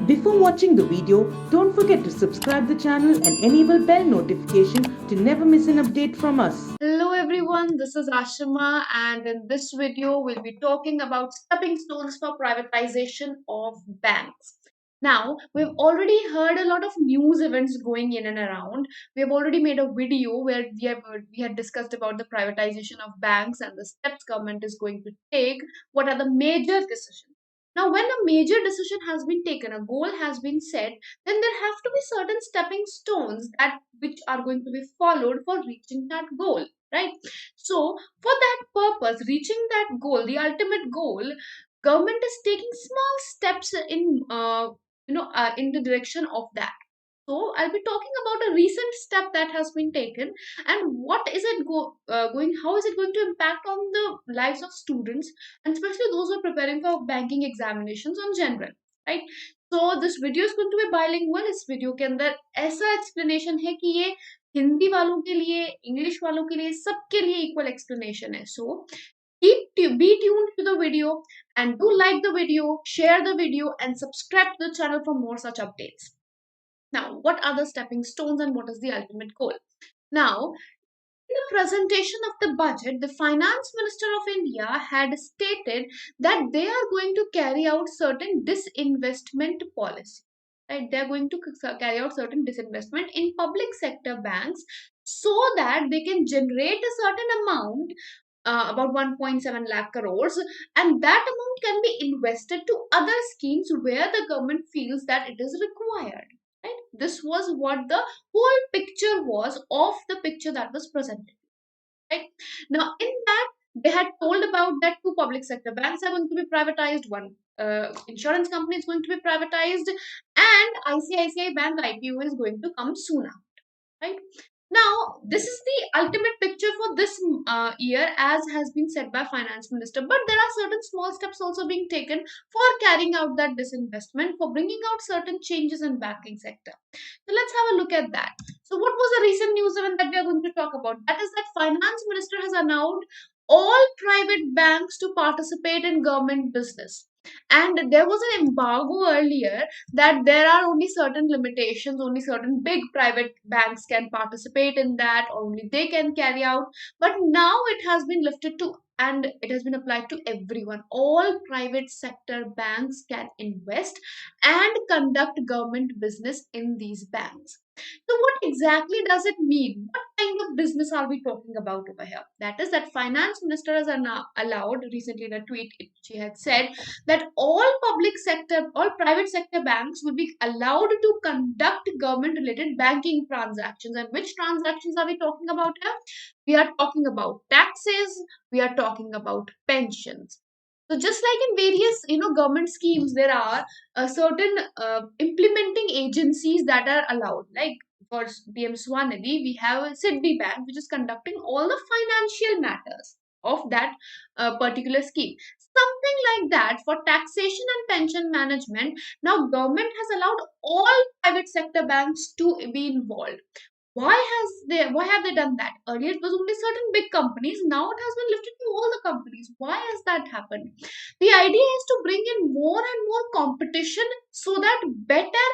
Before watching the video, don't forget to subscribe the channel and enable bell notification to never miss an update from us. Hello everyone, this is Ashima, and in this video we'll be talking about stepping stones for privatization of banks. Now, we've already heard a lot of news events going in and around. We have already made a video where we had discussed about the privatization of banks and the steps government is going to take. What are the major decisions? Now, when a major decision has been taken, a goal has been set, then there have to be certain stepping stones that which are going to be followed for reaching that goal, right? So for that purpose, reaching that goal, the ultimate goal, government is taking small steps in the direction of that. So I'll be talking about a recent step that has been taken and what is it going, how is it going to impact on the lives of students and especially those who are preparing for banking examinations on general, right? So this video is going to be bilingual. इस video के अंदर ऐसा explanation है कि ये हिंदी वालों के लिए, इंग्लिश वालों के लिए, सबके लिए इक्वल एक्सप्लेनेशन है. So be tuned to the video and do like the video, share the video and subscribe to the channel for more such updates. Now, what are the stepping stones and what is the ultimate goal? Now, in the presentation of the budget, the Finance Minister of India had stated that they are going to carry out certain disinvestment policy. Right? They are going to carry out certain disinvestment in public sector banks so that they can generate a certain amount, about 1.7 lakh crores, and that amount can be invested to other schemes where the government feels that it is required. Right? This was what the whole picture was of the picture that was presented. Right? Now, in that, they had told about that two public sector banks are going to be privatized, one insurance company is going to be privatized, and ICICI Bank IPO is going to come soon after. Right? Now, this is the ultimate picture for this year, as has been said by Finance Minister. But there are certain small steps also being taken for carrying out that disinvestment, for bringing out certain changes in banking sector. So let's have a look at that. So what was a recent news event that we are going to talk about? That is that Finance Minister has announced all private banks to participate in government business. And there was an embargo earlier that there are only certain limitations, only certain big private banks can participate in that, or only they can carry out. But now it has been lifted to and it has been applied to everyone. All private sector banks can invest and conduct government business in these banks. So, what exactly does it mean? What kind of business are we talking about over here? That is, that finance minister has allowed recently in a tweet, she had said that all private sector banks will be allowed to conduct government related banking transactions. And which transactions are we talking about here? We are talking about taxes, we are talking about pensions. So just like in various government schemes, there are certain implementing agencies that are allowed. Like for PM Swanidhi, we have a SIDBI Bank, which is conducting all the financial matters of that particular scheme. Something like that for taxation and pension management. Now, government has allowed all private sector banks to be involved. Why have they done that? Earlier it was only certain big companies. Now it has been lifted to all the companies. Why has that happened? The idea is to bring in more and more competition so that better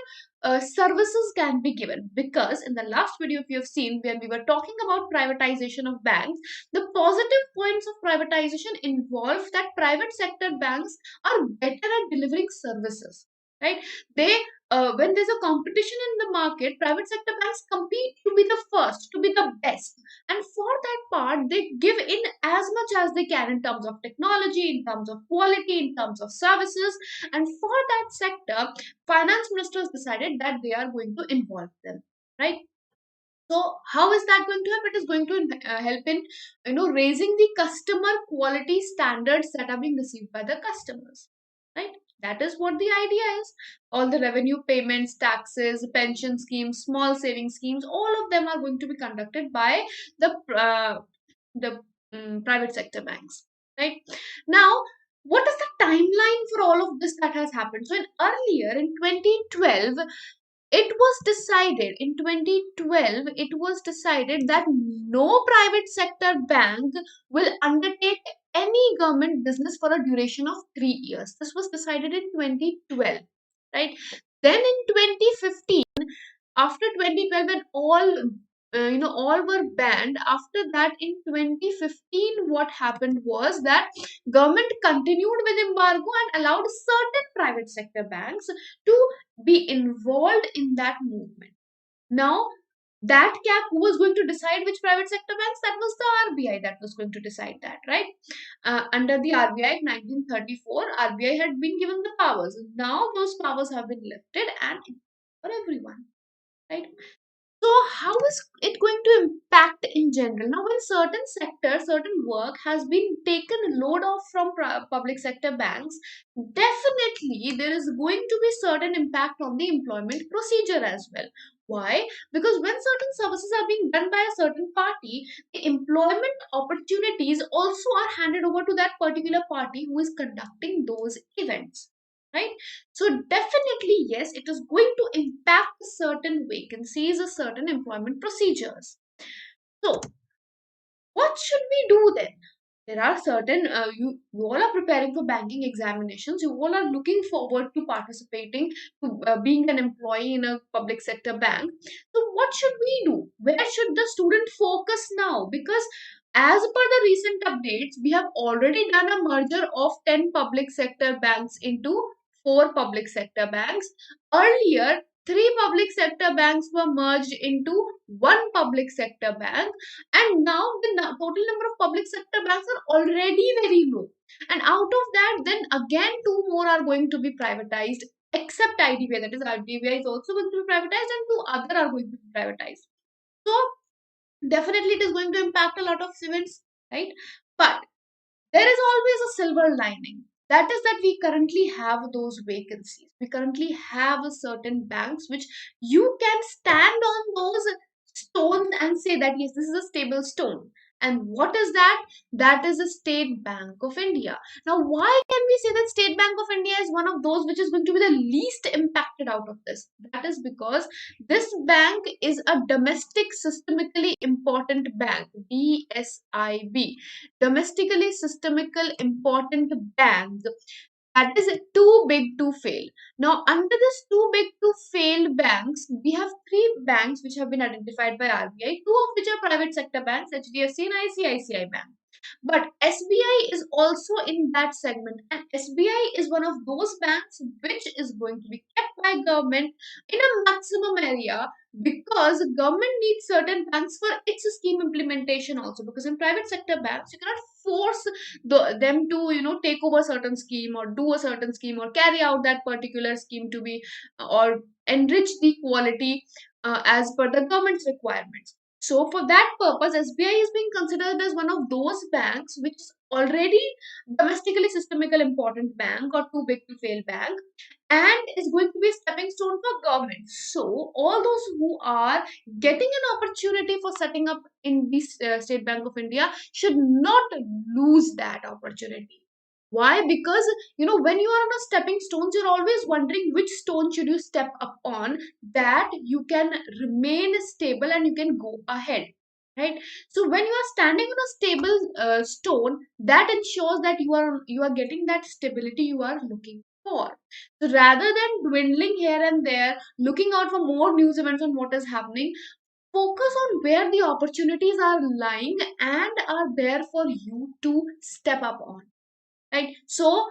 services can be given. Because in the last video, if you have seen, when we were talking about privatization of banks, the positive points of privatization involve that private sector banks are better at delivering services. Right? They when there's a competition in the market, private sector banks compete to be the first, to be the best. And for that part, they give in as much as they can in terms of technology, in terms of quality, in terms of services. And for that sector, finance ministers decided that they are going to involve them. Right? So how is that going to help? It is going to help in raising the customer quality standards that are being received by the customers. Right? That is what the idea is. All the revenue payments, taxes, pension schemes, small saving schemes, all of them are going to be conducted by the private sector banks. Right? Now, what is the timeline for all of this that has happened? So, earlier in 2012, it was decided that no private sector bank will undertake any government business for a duration of 3 years. This was decided in 2012, right? Then in 2015, after 2012, when all were banned, after that in 2015 what happened was that government continued with embargo and allowed certain private sector banks to be involved in that movement. Now, that cap, who was going to decide which private sector banks? That was the RBI that was going to decide that, right? Under the RBI Act 1934, RBI had been given the powers. Now those powers have been lifted and for everyone, right? So how is it going to impact in general? Now, when certain sectors, certain work has been taken load off from public sector banks, definitely there is going to be certain impact on the employment procedure as well. Why? Because when certain services are being done by a certain party, the employment opportunities also are handed over to that particular party who is conducting those events, right? So definitely, yes, it is going to impact certain vacancies or certain employment procedures. So what should we do then? There are certain you all are preparing for banking examinations. You all are looking forward to participating to being an employee in a public sector bank. So what should we do? Where should the student focus now? Because as per the recent updates, we have already done a merger of 10 public sector banks into 4 public sector banks. Earlier, 3 public sector banks were merged into 1 public sector bank, and now the total number of public sector banks are already very low. And out of that, then again 2 more are going to be privatized, except IDBI. That is, IDBI is also going to be privatized, and 2 other are going to be privatized. So definitely it is going to impact a lot of events, right? But there is always a silver lining. That is that we currently have those vacancies. We currently have a certain banks which you can stand on those stones and say that yes, this is a stable stone. And what is that? That is the State Bank of India. Now, why can we say that State Bank of India is one of those which is going to be the least impacted out of this? That is because this bank is a domestic systemically important bank, DSIB, domestically systemical important bank, that is too big to fail. Now, under this too big to fail banks, we have 3 banks which have been identified by RBI, 2 of which are private sector banks, HDFC and ICICI Bank. But SBI is also in that segment, and SBI is one of those banks which is going to be kept by government in a maximum area, because government needs certain banks for its scheme implementation also. Because in private sector banks, you cannot force them to take over certain scheme or do a certain scheme or carry out that particular scheme to be or enrich the quality as per the government's requirements. So for that purpose, SBI is being considered as one of those banks which is already domestically systemical important bank or too big to fail bank, and is going to be a stepping stone for government. So all those who are getting an opportunity for setting up in the State Bank of India should not lose that opportunity. Why? Because when you are on a stepping stones, you're always wondering which stone should you step up on, that you can remain stable and you can go ahead, right? So when you are standing on a stable stone, that ensures that you are getting that stability you are looking for. So rather than dwindling here and there, looking out for more news events on what is happening, focus on where the opportunities are lying and are there for you to step up on, right? So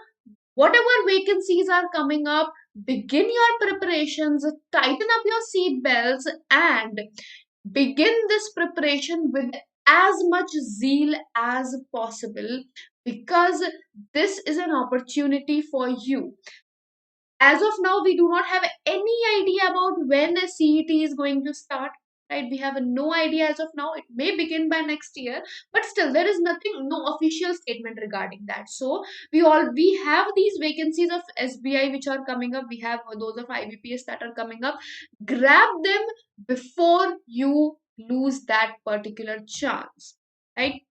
whatever vacancies are coming up, begin your preparations, tighten up your seat belts, and begin this preparation with as much zeal as possible, because this is an opportunity for you. As of now, we do not have any idea about when a CET is going to start, right? We have no idea as of now. It may begin by next year, but still there is nothing, no official statement regarding that. So we have these vacancies of SBI which are coming up. We have those of IBPS that are coming up. Grab them before you lose that particular chance, right?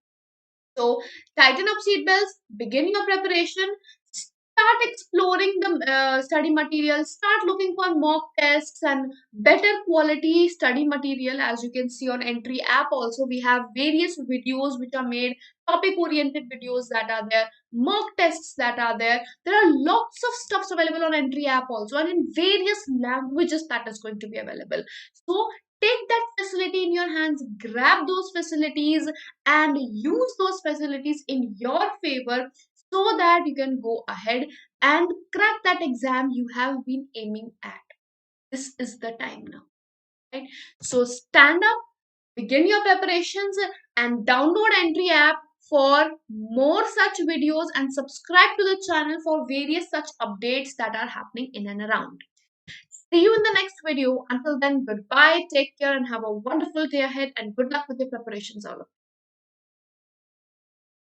So tighten up seatbelts, begin your preparation, start exploring the study material, start looking for mock tests and better quality study material. As you can see on Entri app also, we have various videos which are made, topic oriented videos that are there. mock tests that are there. There are lots of stuffs available on Entri app also, and in various languages that is going to be available. So take that facility in your hands, grab those facilities and use those facilities in your favor, so that you can go ahead and crack that exam you have been aiming at. This is the time now, right? So stand up, begin your preparations, and download Entri app for more such videos, and subscribe to the channel for various such updates that are happening in and around. See you in the next video. Until then, goodbye, take care, and have a wonderful day ahead, and good luck with your preparations, all of you.